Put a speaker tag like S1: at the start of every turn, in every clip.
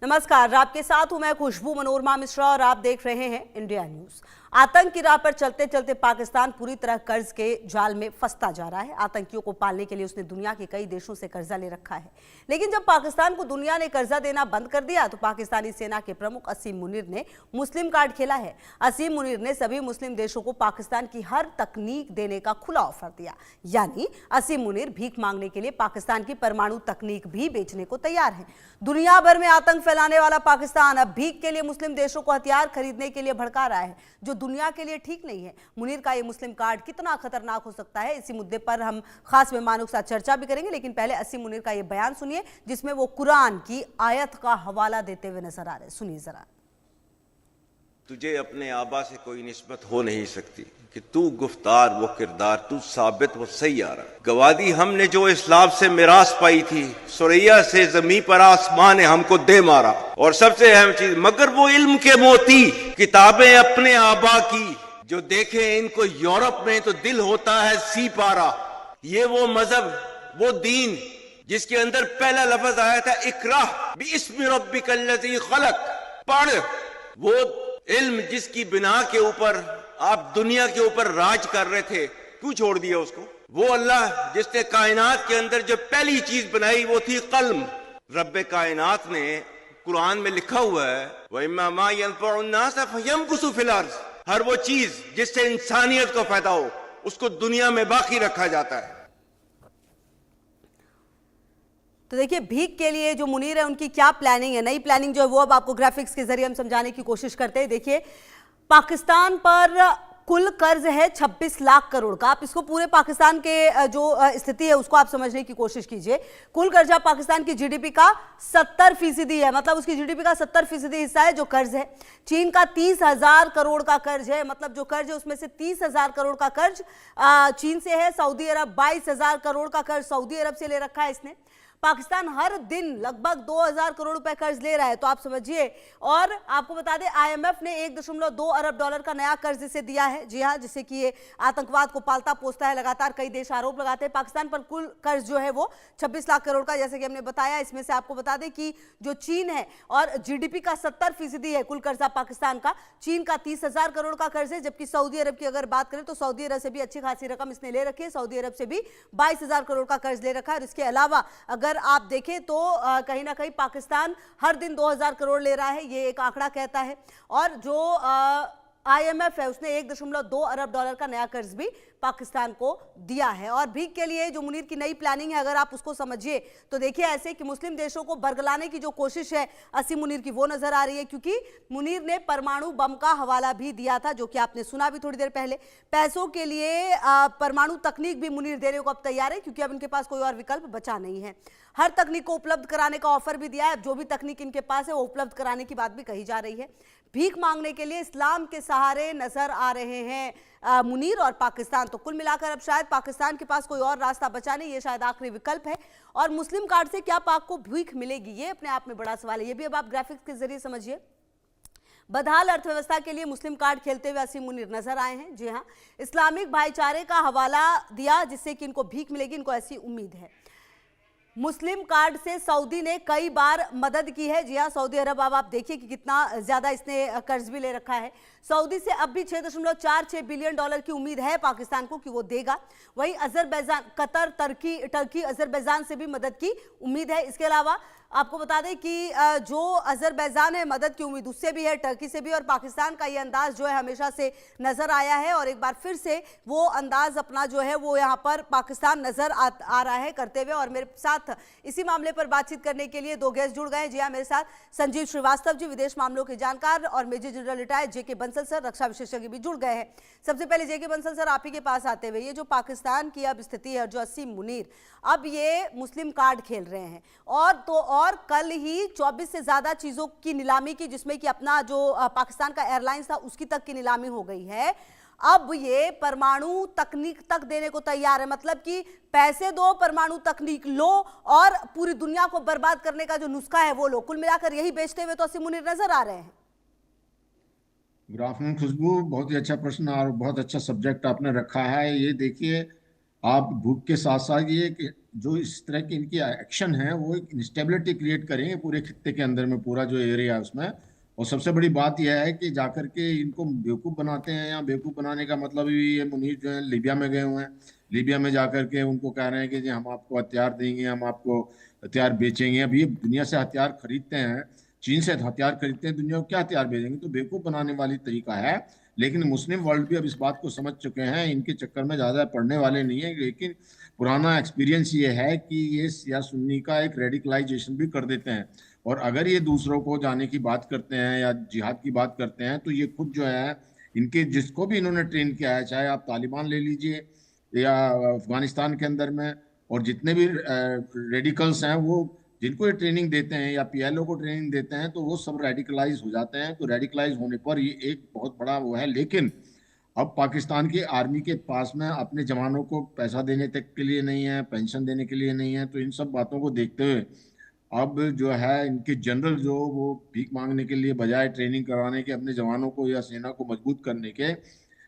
S1: नमस्कार, आपके साथ हूं मैं खुशबू मनोरमा मिश्रा और आप देख रहे हैं इंडिया न्यूज। आतंक की राह पर चलते चलते पाकिस्तान पूरी तरह कर्ज के जाल में फंसता जा रहा है। आतंकियों को पालने के लिए उसने दुनिया के कई देशों से कर्जा ले रखा है, लेकिन जब पाकिस्तान को दुनिया ने कर्जा देना बंद कर दिया तो पाकिस्तानी सेना के प्रमुख असीम मुनीर ने मुस्लिम कार्ड खेला है। असीम मुनीर ने सभी मुस्लिम देशों को पाकिस्तान की हर तकनीक देने का खुला ऑफर दिया, यानी असीम मुनीर भीख मांगने के लिए पाकिस्तान की परमाणु तकनीक भी बेचने को तैयार है। दुनिया भर में आतंक फैलाने वाला पाकिस्तान अब भीख के लिए मुस्लिम देशों को हथियार खरीदने के लिए भड़का रहा है, जो दुनिया के लिए ठीक नहीं है। मुनीर का ये मुस्लिम कार्ड कितना खतरनाक हो सकता है, इसी मुद्दे पर हम खास मेहमानों के साथ चर्चा भी करेंगे, लेकिन पहले असीम मुनीर का ये बयान सुनिए जिसमें वो कुरान की आयत का हवाला देते हुए नजर आ रहे हैं। सुनिए जरा।
S2: तुझे अपने आबा से कोई निस्बत हो नहीं सकती कि तू गुफ्तार वो किरदार, तू साबित वो सैयारा। गवादी हमने जो इस्लाम से मिरास पाई थी, सुरैया से जमीन पर आसमान ने हमको दे मारा। और सबसे अहम चीज, मगर वो इल्म के मोती किताबें अपने आबा की, जो देखे इनको यूरोप में तो दिल होता है सी पारा। ये वो मजहब, वो दीन जिसके अंदर पहला लफ्ज आया था इकरा बिस्मि रब्बिकल लज़ी खलक, पढ़। वो इल्म जिसकी बिना के ऊपर आप दुनिया के ऊपर राज कर रहे थे, क्यों छोड़ दिया उसको? वो अल्लाह जिसने कायनात के अंदर जो पहली चीज बनाई वो थी कलम। रब्बे कायनात ने कुरान में लिखा हुआ है वइम्मा मा यनफ़उन्नास फयमकुसु फिल अर्ज़, हर वो चीज जिससे इंसानियत को फायदा हो उसको दुनिया में बाकी रखा जाता है।
S1: तो देखिए, भीख के लिए जो मुनीर है उनकी क्या प्लानिंग है, नई प्लानिंग जो है वो अब आपको ग्राफिक्स के जरिए हम समझाने की कोशिश करते हैं। देखिए, पाकिस्तान पर कुल कर्ज है 26 लाख करोड़ का। आप इसको पूरे पाकिस्तान के जो स्थिति है उसको आप समझने की कोशिश कीजिए। कुल कर्जा पाकिस्तान की जीडीपी का 70% है, मतलब उसकी जीडीपी का 70% हिस्सा है जो कर्ज है। चीन का 30,000 करोड़ का कर्ज है, मतलब जो कर्ज है उसमें से 30,000 करोड़ का कर्ज चीन से है। सऊदी अरब 22,000 करोड़ का कर्ज सऊदी अरब से ले रखा है इसने। पाकिस्तान हर दिन लगभग 2,000 करोड़ रुपए कर्ज ले रहा है, तो आप समझिए। और आपको बता दें, आईएमएफ ने 1.2 अरब डॉलर का नया कर्ज इसे दिया है। जी हाँ, जिससे कि ये आतंकवाद को पालता पोसता है। लगातार कई देश आरोप लगाते हैं पाकिस्तान पर। कुल कर्ज जो है वो 26 लाख करोड़ का, जैसे कि हमने बताया। इसमें से आपको बता दें कि जो चीन है और जीडीपी का 70% है कुल कर्जा पाकिस्तान का। चीन का 30,000 करोड़ का कर्ज है, जबकि सऊदी अरब की अगर बात करें तो सऊदी अरब से भी अच्छी खासी रकम इसने ले रखी है। सऊदी अरब से भी 22,000 करोड़ का कर्ज ले रखा है। और इसके अलावा अगर आप देखें तो कहीं ना कहीं पाकिस्तान हर दिन 2,000 करोड़ ले रहा है, ये एक आंकड़ा कहता है। और जो आईएमएफ है उसने 1.2 अरब डॉलर का नया कर्ज भी पाकिस्तान को दिया है। और भीख के लिए जो मुनीर की नई प्लानिंग है, अगर आप उसको समझिए तो देखिए ऐसे कि मुस्लिम देशों को बरगलाने की जो कोशिश है असीम मुनीर की, वो नजर आ रही है। क्योंकि मुनीर ने परमाणु बम का हवाला भी दिया था, जो कि आपने सुना भी थोड़ी देर पहले। पैसों के लिए परमाणु तकनीक भी मुनीर देने को अब तैयार है, क्योंकि अब इनके पास कोई और विकल्प बचा नहीं है। हर तकनीक को उपलब्ध कराने का ऑफर भी दिया है। जो भी तकनीक इनके पास है वो उपलब्ध कराने की बात भी कही जा रही है। भीख मांगने के लिए इस्लाम के सहारे नजर आ रहे हैं मुनीर और पाकिस्तान। तो कुल मिलाकर अब शायद पाकिस्तान के पास कोई और रास्ता बचा नहीं, ये शायद आखिरी विकल्प है। और मुस्लिम कार्ड से क्या पाक को भीख मिलेगी, ये अपने आप में बड़ा सवाल है। ये भी अब आप ग्राफिक्स के जरिए समझिए। बदहाल अर्थव्यवस्था के लिए मुस्लिम कार्ड खेलते हुए असीम मुनीर नजर आए हैं। जी हाँ, इस्लामिक भाईचारे का हवाला दिया जिससे कि इनको भीख मिलेगी, इनको ऐसी उम्मीद है। मुस्लिम कार्ड से सऊदी ने कई बार मदद की है। जी हाँ, सऊदी अरब, अब आप देखिए कि कितना ज्यादा इसने कर्ज भी ले रखा है। सऊदी से अब भी 6.46 बिलियन डॉलर की उम्मीद है पाकिस्तान को कि वो देगा। वहीं अजरबैजान, कतर, टर्की, अजरबैजान से भी मदद की उम्मीद है। इसके अलावा आपको बता दें कि जो अजरबैजान है मदद की उम्मीद उससे भी है, टर्की से भी। और पाकिस्तान का ये अंदाज जो है हमेशा से नजर आया है, और एक बार फिर से वो अंदाज अपना जो है वो यहाँ पर पाकिस्तान नजर आ रहा है करते हुए। और मेरे साथ इसी मामले पर बातचीत करने के लिए दो गेस्ट जुड़ गए हैं। जी हाँ, मेरे साथ संजीव श्रीवास्तव जी, विदेश मामलों के जानकार, और मेजर जनरल रिटायर्ड जेके बंसल सर, रक्षा विशेषज्ञ भी जुड़ गए हैं। सबसे पहले जेके बंसल सर, आप ही के पास आते हुए, ये जो पाकिस्तान की अब स्थिति है, जो असीम मुनीर अब ये मुस्लिम कार्ड खेल रहे हैं, और कल ही 24 से ज्यादा चीजों की नीलामी की, जिसमें कि अपना जो पाकिस्तान का एयरलाइंस था उसकी तक की नीलामी हो गई है। अब ये परमाणु तकनीक तक देने को तैयार है, मतलब कि पैसे दो, परमाणु तकनीक लो, और पूरी दुनिया को बर्बाद करने का जो नुस्खा है वो लो। कुल मिलाकर यही बेचते हुए तो असीम मुनीर नजर आ रहे हैं।
S3: गुड आफ्टरनून खुशबू, बहुत ही अच्छा प्रश्न और बहुत अच्छा सब्जेक्ट आपने रखा है। ये देखिए, आप भूख के साथ साथ ये कि जो इस तरह के इनके एक्शन हैं वो एक इंस्टेबिलिटी क्रिएट करेंगे पूरे खित्ते के अंदर में, पूरा जो एरिया है उसमें। और सबसे बड़ी बात यह है कि जाकर के इनको बेवकूफ़ बनाते हैं, या बेवकूफ़ बनाने का मतलब ये मुनीर जो है लीबिया में गए हुए हैं। लीबिया में जाकर के उनको कह रहे हैं कि जी हम आपको हथियार देंगे, हम आपको हथियार बेचेंगे। अब ये दुनिया से हथियार खरीदते हैं, चीन से हथियार खरीदते हैं, दुनिया को क्या हथियार भेजेंगे? तो बेवकूफ़ बनाने वाली तरीका है। लेकिन मुस्लिम वर्ल्ड भी अब इस बात को समझ चुके हैं, इनके चक्कर में ज़्यादा पड़ने वाले नहीं है। लेकिन पुराना एक्सपीरियंस ये है कि ये या सुन्नी का एक रेडिकलाइजेशन भी कर देते हैं। और अगर ये दूसरों को जाने की बात करते हैं या जिहाद की बात करते हैं, तो ये खुद जो है इनके जिसको भी इन्होंने ट्रेन किया है, चाहे आप तालिबान ले लीजिए या अफगानिस्तान के अंदर में, और जितने भी रेडिकल्स हैं वो जिनको ये ट्रेनिंग देते हैं या पीएलओ को ट्रेनिंग देते हैं, तो वो सब रेडिकलाइज हो जाते हैं। तो रेडिकलाइज होने पर ये एक बहुत बड़ा वो है। लेकिन अब पाकिस्तान की आर्मी के पास में अपने जवानों को पैसा देने तक के लिए नहीं है, पेंशन देने के लिए नहीं है। तो इन सब बातों को देखते हुए अब जो है इनके जनरल जो वो भीख मांगने के लिए बजाय ट्रेनिंग करवाने के अपने जवानों को या सेना को मजबूत करने के,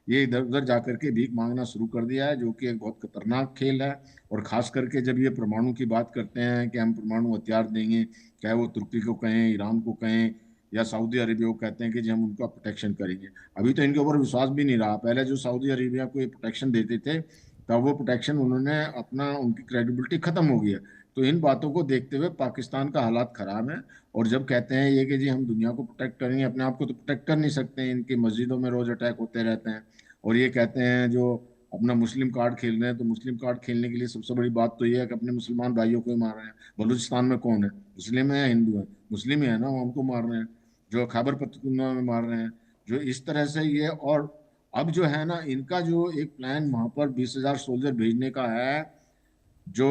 S3: ये इधर उधर जाकर के भीख मांगना शुरू कर दिया है, जो कि एक बहुत खतरनाक खेल है। और खास करके जब ये परमाणु की बात करते हैं कि हम परमाणु हथियार देंगे, चाहे वो तुर्की को कहें, ईरान को कहें या सऊदी अरेबिया को, कहते हैं कि जी हम उनका प्रोटेक्शन करेंगे। अभी तो इनके ऊपर विश्वास भी नहीं रहा। पहले जो सऊदी अरेबिया को ये प्रोटेक्शन देते थे, तब वो प्रोटेक्शन उन्होंने अपना उनकी क्रेडिबिलिटी खत्म हो गई है। तो इन बातों को देखते हुए पाकिस्तान का हालात खराब है। और जब कहते हैं ये कि जी हम दुनिया को प्रोटेक्ट करेंगे, अपने आप को तो प्रोटेक्ट कर नहीं सकते हैं, इनकी मस्जिदों में रोज अटैक होते रहते हैं। और ये कहते हैं जो अपना मुस्लिम कार्ड खेल रहे हैं, तो मुस्लिम कार्ड खेलने के लिए सबसे बड़ी बात तो ये है कि अपने मुसलमान भाइयों को ही मार रहे हैं। बलूचिस्तान में कौन है, मुस्लिम है या हिंदू है? मुस्लिम ही है ना, वो हमको मार रहे हैं। जो खैबर पख्तूनख्वा में मार रहे हैं, जो इस तरह से ये। और अब जो है ना इनका जो एक प्लान वहां पर 20,000 सोल्जर भेजने का है, जो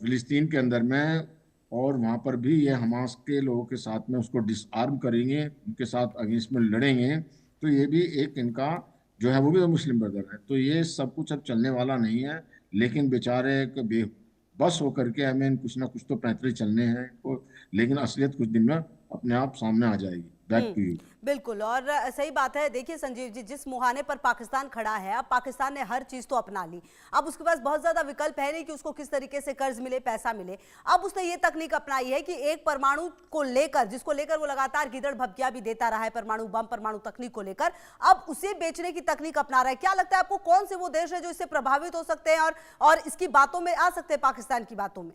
S3: फिलिस्तीन के अंदर में, और वहां पर भी ये हमास के लोगों के साथ में उसको डिसआर्म करेंगे, उनके साथ अगेंस्ट में लड़ेंगे। तो ये भी एक इनका जो है, वो भी तो मुस्लिम ब्रदर है। तो ये सब कुछ अब चलने वाला नहीं है। लेकिन बेचारे बेबस होकर के हमें कुछ ना कुछ तो पैंतरे चलने हैं इनको। लेकिन असलियत कुछ दिन में अपने आप सामने आ जाएगी। Back to you.
S1: बिल्कुल। और सही बात है। देखिए संजीव जी, जिस मुहाने पर पाकिस्तान खड़ा है, अब पाकिस्तान ने हर चीज तो अपना ली। अब उसके पास बहुत ज्यादा विकल्प है नहीं कि उसको किस तरीके से कर्ज मिले, पैसा मिले। अब उसने ये तकनीक अपनाई है कि एक परमाणु को लेकर, जिसको लेकर वो लगातार गिदड़ भपकिया भी देता रहा है, परमाणु बम, परमाणु तकनीक को लेकर, अब उसे बेचने की तकनीक अपना रहा है। क्या लगता है आपको, कौन से वो देश है जो इससे प्रभावित हो सकते हैं और इसकी बातों में आ सकते हैं, पाकिस्तान की बातों में?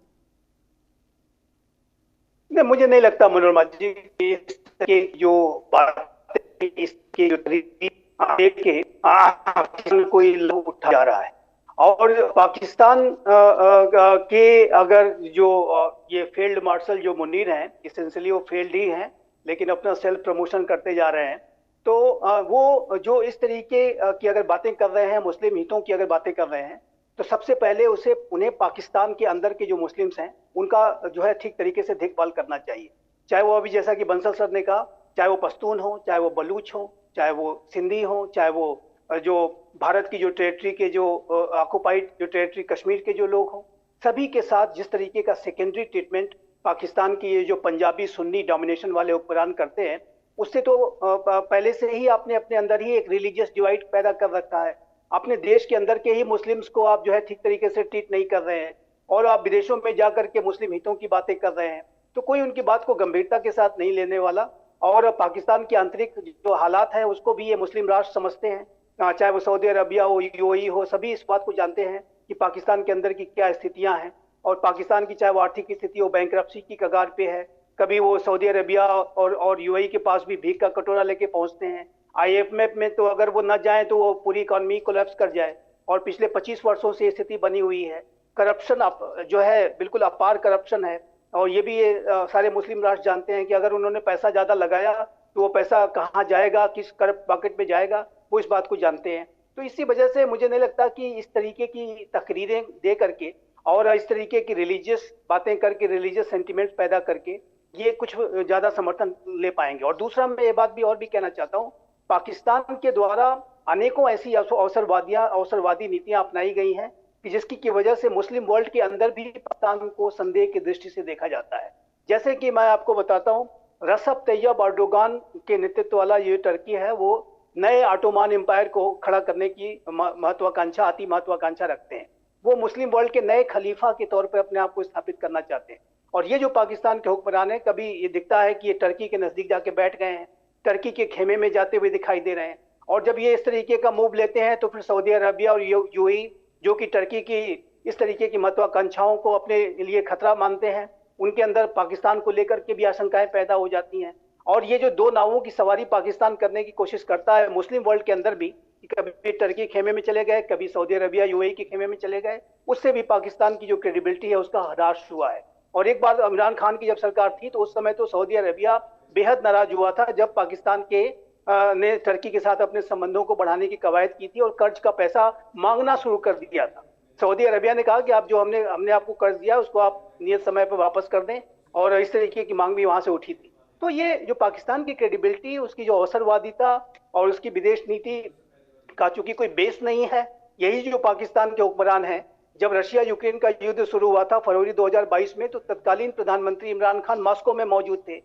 S4: नहीं, मुझे नहीं लगता मनोरमा जी कि जो बात इसके जो देख के कोई लोग उठा जा रहा है। और पाकिस्तान के अगर जो ये फील्ड मार्शल जो मुनीर हैं, इसेंशियली वो फील्ड ही हैं, लेकिन अपना सेल्फ प्रमोशन करते जा रहे हैं। तो वो जो इस तरीके की अगर बातें कर रहे हैं, मुस्लिम हितों की अगर बातें कर रहे हैं, तो सबसे पहले उन्हें पाकिस्तान के अंदर के जो मुस्लिम्स हैं उनका जो है ठीक तरीके से देखभाल करना चाहिए। चाहे वो अभी जैसा कि बंसल सर ने कहा, चाहे वो पश्तून हो, चाहे वो बलूच हो, चाहे वो सिंधी हो, चाहे वो जो भारत की जो टेरिटरी के जो ऑक्युपाइड जो टेरिटरी कश्मीर के जो लोग हों, सभी के साथ जिस तरीके का सेकेंडरी ट्रीटमेंट पाकिस्तान की ये जो पंजाबी सुन्नी डोमिनेशन वाले हुक्मरान करते हैं, उससे तो पहले से ही आपने अपने अंदर ही एक रिलीजियस डिवाइड पैदा कर रखा है। अपने देश के अंदर के ही मुस्लिम्स को आप जो है ठीक तरीके से ट्रीट नहीं कर रहे हैं, और आप विदेशों में जाकर के मुस्लिम हितों की बातें कर रहे हैं। तो कोई उनकी बात को गंभीरता के साथ नहीं लेने वाला। और पाकिस्तान के आंतरिक जो हालात हैं उसको भी ये मुस्लिम राष्ट्र समझते हैं, चाहे वो सऊदी अरबिया हो, यूएई हो, सभी इस बात को जानते हैं कि पाकिस्तान के अंदर की क्या स्थितियां हैं। और पाकिस्तान की चाहे वो आर्थिक स्थिति हो, बैंकरप्सी की कगार पे है, कभी वो सऊदी अरबिया और यूएई के पास भी भीख का कटोरा लेके पहुंचते हैं। आईएमएफ में तो अगर वो न जाए तो वो पूरी इकोनॉमी कोलैप्स कर जाए। और पिछले 25 वर्षों से स्थिति बनी हुई है। करप्शन जो है बिल्कुल अपार करप्शन है। और ये भी सारे मुस्लिम राष्ट्र जानते हैं कि अगर उन्होंने पैसा ज्यादा लगाया तो वो पैसा कहाँ जाएगा, किस करप्ट पॉकेट में जाएगा, वो इस बात को जानते हैं। तो इसी वजह से मुझे नहीं लगता कि इस तरीके की तकरीरें दे करके और इस तरीके की रिलीजियस बातें करके, रिलीजियस सेंटिमेंट्स पैदा करके ये कुछ ज्यादा समर्थन ले पाएंगे। और दूसरा मैं ये बात भी और भी कहना चाहता हूँ, पाकिस्तान के द्वारा अनेकों ऐसी अवसरवादी नीतियां अपनाई गई हैं कि जिसकी की वजह से मुस्लिम वर्ल्ड के अंदर भी पाकिस्तान को संदेह की दृष्टि से देखा जाता है। जैसे कि मैं आपको बताता हूँ, रसब तैयब अर्दोगान के नेतृत्व वाला ये टर्की है, वो नए ऑटोमान एम्पायर को खड़ा करने की महत्वाकांक्षा रखते हैं। वो मुस्लिम वर्ल्ड के नए खलीफा के तौर पर अपने आप को स्थापित करना चाहते हैं। और ये जो पाकिस्तान के हुक्मरान है, कभी ये दिखता है कि ये टर्की के नजदीक जाके बैठ गए हैं, टर्की के खेमे में जाते हुए दिखाई दे रहे हैं, और जब ये इस तरीके का मूव लेते हैं तो फिर सऊदी अरबिया और यूएई, जो कि टर्की की इस तरीके की महत्वाकांक्षाओं को अपने लिए खतरा मानते हैं, उनके अंदर पाकिस्तान को लेकर के भी आशंकाएं पैदा हो जाती हैं। और ये जो दो नावों की सवारी पाकिस्तान करने की कोशिश करता है मुस्लिम वर्ल्ड के अंदर भी, कि कभी टर्की खेमे में चले गए, कभी सऊदी अरबिया यूएई के खेमे में चले गए, उससे भी पाकिस्तान की जो क्रेडिबिलिटी है उसका ह्रास हुआ है। और एक बार इमरान खान की जब सरकार थी तो उस समय तो सऊदी अरबिया बेहद नाराज हुआ था जब पाकिस्तान के ने टर्की के साथ अपने संबंधों को बढ़ाने की कवायद की थी और कर्ज का पैसा मांगना शुरू कर दिया था। सऊदी अरबिया ने कहा कि आप जो हमने आपको कर्ज दिया उसको आप नियत समय पर वापस कर दें, और इस तरीके की मांग भी वहां से उठी थी। तो ये जो पाकिस्तान की क्रेडिबिलिटी, उसकी जो अवसरवादिता और उसकी विदेश नीति का चूंकि कोई बेस नहीं है, यही जो पाकिस्तान के हुक्मरान हैं, जब रशिया यूक्रेन का युद्ध शुरू हुआ था फरवरी 2022 में, तो तत्कालीन प्रधानमंत्री इमरान खान मॉस्को में मौजूद थे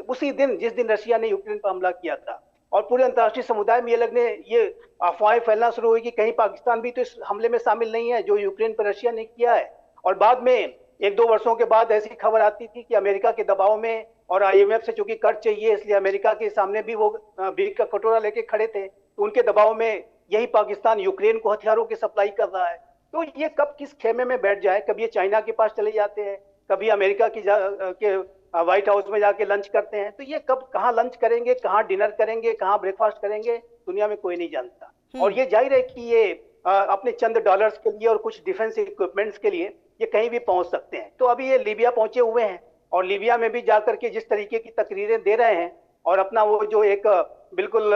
S4: उसी दिन जिस दिन रशिया ने यूक्रेन पर हमला किया था। और पूरे अंतर्राष्ट्रीय समुदाय में ये अफवाहें फैलना शुरू हुई कि कहीं पाकिस्तान भी तो इस हमले में शामिल नहीं है जो यूक्रेन पर रशिया ने किया है। और बाद में 1-2 वर्षों के बाद ऐसी खबर आती थी कि अमेरिका के दबाव में और आईएमएफ से चूंकि कर्ज चाहिए, इसलिए अमेरिका के सामने भी वो भीख का कटोरा लेके खड़े थे, तो उनके दबाव में यही पाकिस्तान यूक्रेन को हथियारों की सप्लाई कर रहा है। तो ये कब किस खेमे में बैठ जाए, कभी ये चाइना के पास चले जाते हैं, कभी अमेरिका के व्हाइट हाउस में जाके लंच करते हैं, तो ये कब कहाँ लंच करेंगे, कहाँ डिनर करेंगे, कहाँ ब्रेकफास्ट करेंगे, दुनिया में कोई नहीं जानता। और ये जाहिर है कि ये अपने चंद डॉलर्स के लिए और कुछ डिफेंस इक्विपमेंट्स के लिए ये कहीं भी पहुंच सकते हैं। तो अभी ये लीबिया पहुंचे हुए हैं और लीबिया में भी जाकर के जिस तरीके की तकरीरें दे रहे हैं और अपना वो जो एक बिल्कुल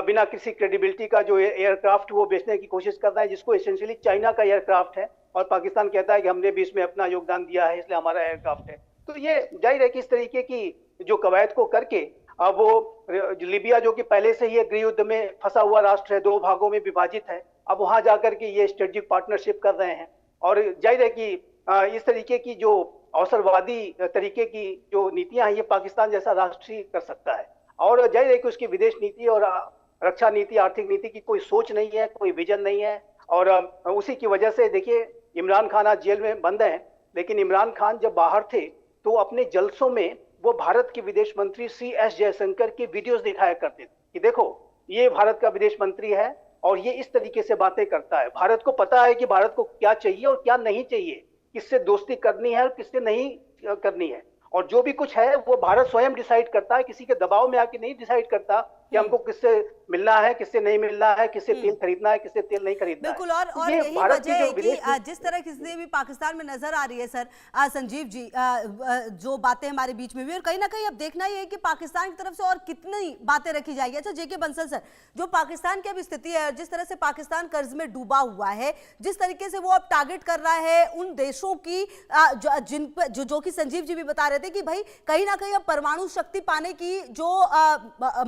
S4: बिना किसी क्रेडिबिलिटी का जो एयरक्राफ्ट वो बेचने की कोशिश कर रहा है, जिसको एसेंशियली चाइना का एयरक्राफ्ट है, और पाकिस्तान कहता है कि हमने भी इसमें अपना योगदान दिया है इसलिए हमारा एयरक्राफ्ट है। तो ये जाहिर है कि इस तरीके की जो कवायद को करके अब वो लीबिया जो कि पहले से ही गृह युद्ध में फंसा हुआ राष्ट्र है, 2 भागों में विभाजित है, अब वहां जाकर के ये स्ट्रेटेजिक पार्टनरशिप कर रहे हैं। और जाहिर है कि इस तरीके की जो अवसरवादी तरीके की जो नीतियां हैं ये पाकिस्तान जैसा राष्ट्र ही कर सकता है। और जाहिर है कि उसकी विदेश नीति और रक्षा नीति, आर्थिक नीति की कोई सोच नहीं है, कोई विजन नहीं है। और उसी की वजह से देखिए इमरान खान आज जेल में बंद हैं, लेकिन इमरान खान जब बाहर थे तो अपने जलसों में वो भारत के विदेश मंत्री CS जयशंकर की वीडियोस दिखाया करते थे कि देखो ये भारत का विदेश मंत्री है और ये इस तरीके से बातें करता है। भारत को पता है कि भारत को क्या चाहिए और क्या नहीं चाहिए, किससे दोस्ती करनी है और किससे नहीं करनी है, और जो भी कुछ है वो भारत स्वयं डिसाइड करता है, किसी के दबाव में आके नहीं डिसाइड करता कि हमको किससे मिलना है, किससे नहीं मिलना है, किससे तेल खरीदना है, किससे तेल नहीं खरीदना
S1: बिल्कुल।
S4: है।
S1: और यही वजह है कि जिस तरह की स्थिति भी पाकिस्तान में नजर आ रही है सर, संजीव जी, जो बातें हमारे बीच में हुई, और कहीं ना कहीं अब देखना ये है कि पाकिस्तान की तरफ से और कितनी बातें रखी जाएगी। अच्छा JK बंसल सर, जो पाकिस्तान की अब स्थिति है, जिस तरह से पाकिस्तान कर्ज में डूबा हुआ है, जिस तरीके से वो अब टारगेट कर रहा है उन देशों की जो कि संजीव जी भी बता रहे थे कि भाई कहीं ना कहीं अब परमाणु शक्ति पाने की जो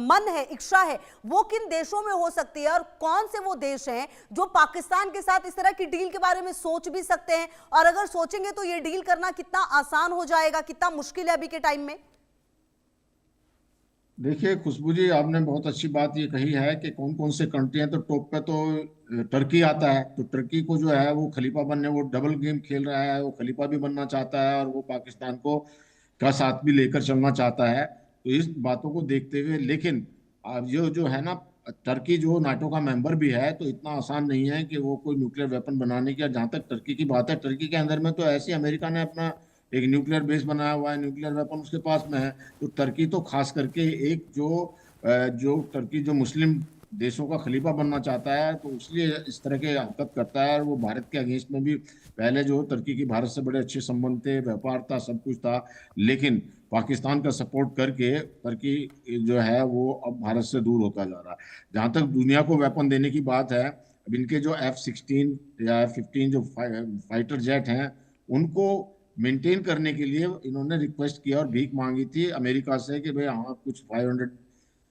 S1: मन है, इच्छा है, वो किन देशों में हो सकती है और कौन से वो देश हैं जो पाकिस्तान के साथ इस तरह की डील के बारे में सोच भी सकते हैं, और अगर सोचेंगे तो ये डील करना कितना आसान हो जाएगा, कितना मुश्किल है अभी के टाइम में?
S3: देखिए खुशबू जी, आपने बहुत अच्छी बात ये कही है कि कौन कौन से कंट्री हैं। तो टॉप पे तो टर्की आता है। तो टर्की को जो है वो खलीफा बनने, वो डबल गेम खेल रहा है, वो खलीफा भी बनना चाहता है और वो पाकिस्तान को का साथ भी लेकर चलना चाहता है। तो इस बातों को देखते हुए, लेकिन अब जो है ना, टर्की जो नाटो का मेंबर भी है, तो इतना आसान नहीं है कि वो कोई न्यूक्लियर वेपन बनाने की। जहाँ तक टर्की की बात है, टर्की के अंदर में तो ऐसे अमेरिका ने अपना एक न्यूक्लियर बेस बनाया हुआ है, न्यूक्लियर वेपन उसके पास में है। तो टर्की तो खास करके एक जो टर्की जो मुस्लिम देशों का खलीफा बनना चाहता है, तो इसलिए इस तरह के हरकत करता है। और वो भारत के अगेंस्ट में भी पहले जो टर्की की भारत से बड़े अच्छे संबंध थे, व्यापार था, सब कुछ था, लेकिन पाकिस्तान का सपोर्ट करके टर्की जो है वो अब भारत से दूर होता जा रहा है। जहाँ तक दुनिया को वेपन देने की बात है, अब इनके जो F-16 या F-15 जो फाइटर जेट हैं, उनको मेंटेन करने के लिए इन्होंने रिक्वेस्ट किया और भीख मांगी थी अमेरिका से कि भाई हाँ कुछ $500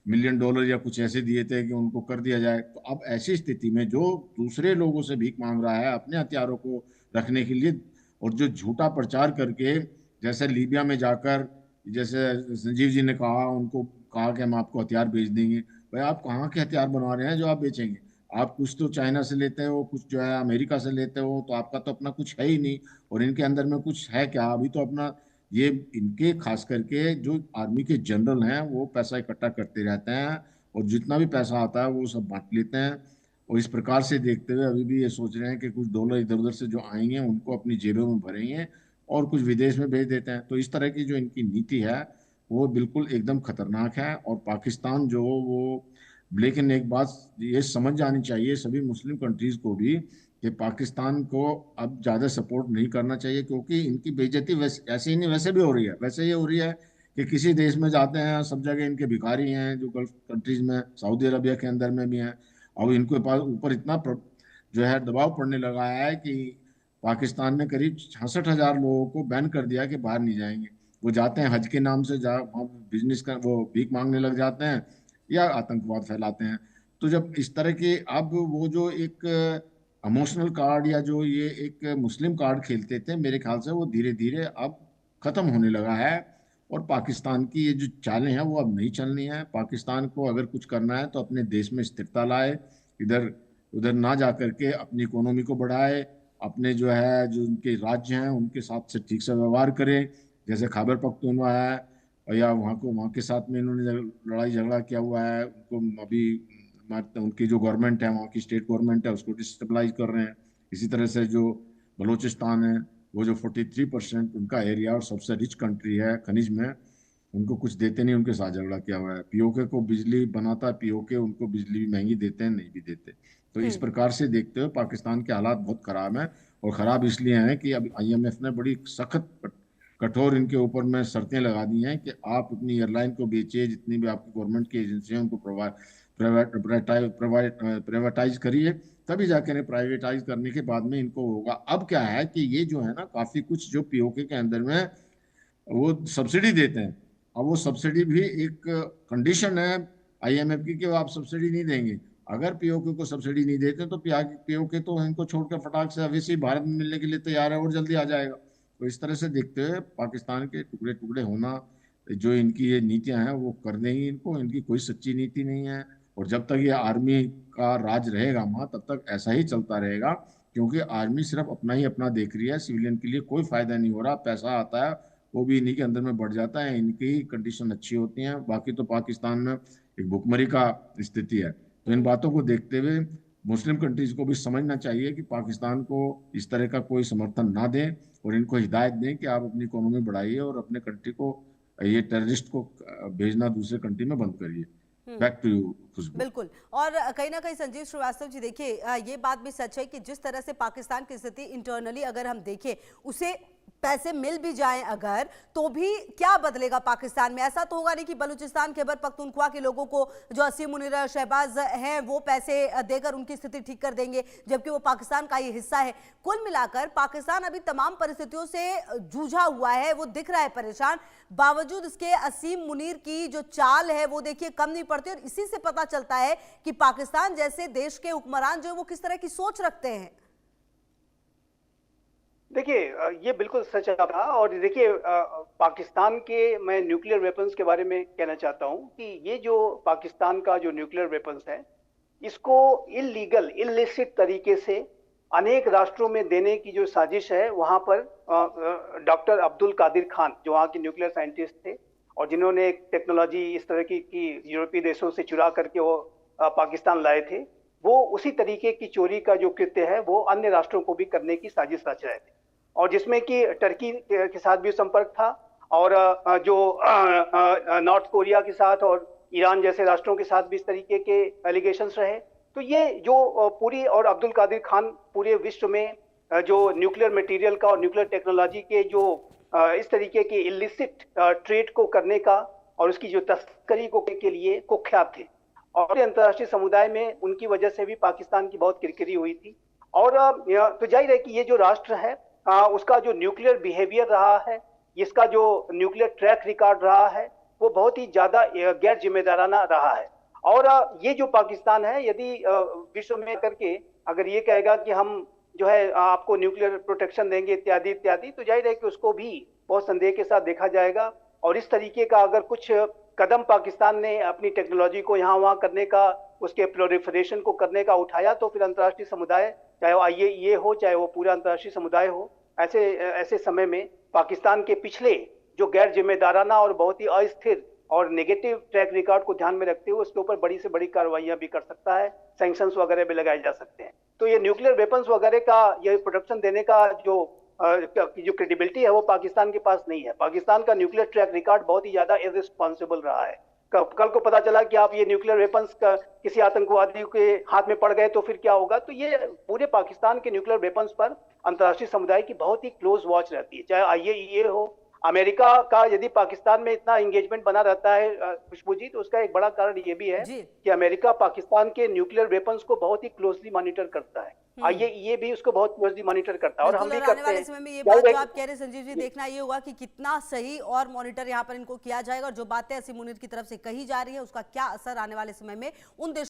S3: मिलियन या कुछ ऐसे दिए थे कि उनको कर दिया जाए। तो अब ऐसी स्थिति में जो दूसरे लोगों से भीख मांग रहा है अपने हथियारों को रखने के लिए, और जो झूठा प्रचार करके, जैसे लीबिया में जाकर, जैसे संजीव जी ने कहा, उनको कहा कि हम आपको हथियार भेज देंगे। भाई आप कहाँ के हथियार बना रहे हैं जो आप बेचेंगे? आप कुछ तो चाइना से लेते हो, कुछ जो है अमेरिका से लेते हो, तो आपका तो अपना कुछ है ही नहीं। और इनके अंदर में कुछ है क्या अभी तो अपना, ये इनके खास करके जो आर्मी के जनरल हैं वो पैसा इकट्ठा करते रहते हैं, और जितना भी पैसा आता है वो सब बांट लेते हैं। और इस प्रकार से देखते हुए अभी भी ये सोच रहे हैं कि कुछ डॉलर इधर उधर से जो आएंगे उनको अपनी जेबों में भरेंगे और कुछ विदेश में भेज देते हैं। तो इस तरह की जो इनकी नीति है वो बिल्कुल एकदम खतरनाक है। और पाकिस्तान जो वो, लेकिन एक बात ये समझ जानी चाहिए सभी मुस्लिम कंट्रीज को भी कि पाकिस्तान को अब ज्यादा सपोर्ट नहीं करना चाहिए, क्योंकि इनकी बेइज्जती वैसे ऐसे ही नहीं वैसे भी हो रही है। वैसे ये हो रही है कि किसी देश में जाते हैं सब जगह इनके भिखारी हैं, जो गल्फ कंट्रीज में, सऊदी अरबिया के अंदर में भी हैं। अब इनके पास ऊपर इतना जो है दबाव पड़ने लगा है कि पाकिस्तान ने करीब 66,000 लोगों को बैन कर दिया कि बाहर नहीं जाएंगे। वो जाते हैं हज के नाम से, जा वहाँ बिजनेस का वो भीख मांगने लग जाते हैं या आतंकवाद फैलाते हैं। तो जब इस तरह के, अब वो जो एक इमोशनल कार्ड या जो ये एक मुस्लिम कार्ड खेलते थे, मेरे ख्याल से वो धीरे धीरे अब खत्म होने लगा है। और पाकिस्तान की ये जो चालें हैं वो अब नहीं चलनी है। पाकिस्तान को अगर कुछ करना है तो अपने देश में स्थिरता लाए, इधर उधर ना जा करके अपनी इकोनॉमी को बढ़ाए, अपने जो है जो उनके राज्य हैं उनके साथ से ठीक से व्यवहार करे। जैसे खैबर पख्तूनवा है, या वहाँ के साथ में इन्होंने लड़ाई झगड़ा किया हुआ है, उनको अभी उनकी जो गवर्नमेंट है, वहाँ की स्टेट गवर्नमेंट है, उसको डिस्टेबलाइज कर रहे हैं। इसी तरह से जो बलूचिस्तान है, वो जो 43% उनका एरिया और सबसे रिच कंट्री है खनिज में, उनको कुछ देते नहीं, उनके साथ झगड़ा किया हुआ है। पीओके को बिजली बनाता है पीओके, उनको बिजली भी महंगी देते हैं, नहीं भी देते। तो इस प्रकार से देखते हुए पाकिस्तान के हालात बहुत खराब हैं। और खराब इसलिए हैं कि अब आईएमएफ ने बड़ी सख्त कठोर इनके ऊपर में शर्तें लगा दी हैं कि आप अपनी एयरलाइन को बेचिए, जितनी भी आपकी गवर्नमेंट की एजेंसी हैं उनको प्राइवेटाइज करिए, तभी जाकर इन्हें प्राइवेटाइज करने के बाद में इनको होगा। अब क्या है कि ये जो है ना, काफी कुछ जो पीओके के अंदर में वो सब्सिडी देते हैं। अब वो सब्सिडी भी एक कंडीशन है आईएमएफ की कि वो आप सब्सिडी नहीं देंगे। अगर पीओके को सब्सिडी नहीं देते तो पीओके तो इनको छोड़कर फटाक से अवश्य ही भारत में मिलने के लिए तैयार है और जल्दी आ जाएगा। तो इस तरह से देखते हुए पाकिस्तान के टुकड़े टुकड़े होना, जो इनकी ये नीतियां हैं वो कर देंगी इनको, इनकी कोई सच्ची नीति नहीं है। और जब तक ये आर्मी का राज रहेगा वहां, तब तक ऐसा ही चलता रहेगा, क्योंकि आर्मी सिर्फ अपना ही अपना देख रही है, सिविलियन के लिए कोई फायदा नहीं हो रहा। पैसा आता है वो भी इन्हीं के अंदर में बढ़ जाता है, इनकी ही कंडीशन अच्छी होती है। बाकी तो पाकिस्तान में एक भुखमरी का स्थिति है। तो इन बातों को देखते हुए मुस्लिम कंट्रीज को भी समझना चाहिए कि पाकिस्तान को इस तरह का कोई समर्थन ना दें, और इनको हिदायत दें कि आप अपनी इकोनॉमी बढ़ाइए और अपने कंट्री को, ये टेररिस्ट को भेजना दूसरे कंट्री में बंद करिए। बैक टू यू खुशबू।
S1: बिल्कुल। और कहीं ना कहीं संजीव श्रीवास्तव जी देखिए, ये बात भी सच है कि जिस तरह से पाकिस्तान की स्थिति इंटरनली अगर हम देखें, उसे पैसे मिल भी जाएं अगर, तो भी क्या बदलेगा पाकिस्तान में? ऐसा तो होगा नहीं कि बलूचिस्तान खैबर पख्तूनख्वा के लोगों को जो असीम मुनीर शहबाज हैं वो पैसे देकर उनकी स्थिति ठीक कर देंगे, जबकि वो पाकिस्तान का ही हिस्सा है। कुल मिलाकर पाकिस्तान अभी तमाम परिस्थितियों से जूझा हुआ है, वो दिख रहा है परेशान। बावजूद इसके असीम मुनीर की जो चाल है वो देखिए कम नहीं पड़ती, और इसी से पता चलता है कि पाकिस्तान जैसे देश के हुक्मरान जो है वो किस तरह की सोच रखते हैं।
S4: देखिए, ये बिल्कुल सच है। और देखिए, पाकिस्तान के, मैं न्यूक्लियर वेपन्स के बारे में कहना चाहता हूं कि ये जो पाकिस्तान का जो न्यूक्लियर वेपन्स है, इसको इलीगल इलिसिट तरीके से अनेक राष्ट्रों में देने की जो साजिश है, वहां पर डॉक्टर अब्दुल कादिर खान, जो वहां के न्यूक्लियर साइंटिस्ट थे और जिन्होंने एक टेक्नोलॉजी इस तरह की यूरोपीय देशों से चुरा करके वो पाकिस्तान लाए थे, वो उसी तरीके की चोरी का जो कृत्य है वो अन्य राष्ट्रों को भी करने की साजिश रच रहे थे, और जिसमें कि टर्की के साथ भी संपर्क था, और जो नॉर्थ कोरिया के साथ और ईरान जैसे राष्ट्रों के साथ भी इस तरीके के एलिगेशंस रहे। तो ये जो पूरी, और अब्दुल कादिर खान पूरे विश्व में जो न्यूक्लियर मटेरियल का और न्यूक्लियर टेक्नोलॉजी के जो इस तरीके के इलिसिट ट्रेड को करने का और उसकी जो तस्करी को के लिए कुख्यात थे, और अंतर्राष्ट्रीय समुदाय में उनकी वजह से भी पाकिस्तान की बहुत किरकिरी हुई थी। और तो जाहिर है कि ये जो राष्ट्र है, उसका जो न्यूक्लियर बिहेवियर रहा है, इसका जो न्यूक्लियर ट्रैक रिकॉर्ड रहा है, वो बहुत ही ज्यादा गैर जिम्मेदाराना रहा है। और ये जो पाकिस्तान है, यदि विश्व में करके अगर ये कहेगा कि हम जो है आपको न्यूक्लियर प्रोटेक्शन देंगे इत्यादि इत्यादि, तो जाहिर है कि उसको भी बहुत संदेह के साथ देखा जाएगा। और इस तरीके का अगर कुछ कदम पाकिस्तान ने अपनी टेक्नोलॉजी को यहाँ वहाँ करने का, उसके प्रोलिफरेशन को करने का उठाया, तो फिर अंतर्राष्ट्रीय समुदाय, चाहे वो IAEA हो, चाहे वो पूरा अंतर्राष्ट्रीय समुदाय हो, ऐसे समय में पाकिस्तान के पिछले जो गैर जिम्मेदाराना और बहुत ही अस्थिर और नेगेटिव ट्रैक रिकॉर्ड को ध्यान में रखते हुए उसके ऊपर बड़ी से बड़ी कार्रवाइयां भी कर सकता है, सैंक्शंस वगैरह भी लगाए जा सकते हैं। तो ये न्यूक्लियर वेपन्स वगैरह का ये प्रोडक्शन देने का जो क्रेडिबिलिटी है वो पाकिस्तान के पास नहीं है। पाकिस्तान का न्यूक्लियर ट्रैक रिकॉर्ड बहुत ही ज्यादा इररिस्पॉन्सिबल रहा है। कल को पता चला कि आप ये न्यूक्लियर वेपन्स का किसी आतंकवादी के हाथ में पड़ गए तो फिर क्या होगा। तो ये पूरे पाकिस्तान के न्यूक्लियर वेपन्स पर अंतर्राष्ट्रीय समुदाय की बहुत ही क्लोज वॉच रहती है, चाहे IAEA हो। अमेरिका का यदि पाकिस्तान में इतना एंगेजमेंट बना रहता है खुशबू जी, तो उसका एक बड़ा कारण ये भी है कि अमेरिका पाकिस्तान के न्यूक्लियर वेपन्स को बहुत ही क्लोजली मॉनिटर करता है। IAEA भी उसको बहुत क्लोजली मॉनिटर करता है और हम भी करते हैं।
S1: आने वाले समय में ये बात जो आप कह रहे हैं संजीव जी, देखना ये होगा कि कितना सही और मॉनिटर यहाँ पर इनको किया जाएगा और जो बातें असीम मुनीर की तरफ से कही जा रही है उसका क्या असर आने वाले समय में उन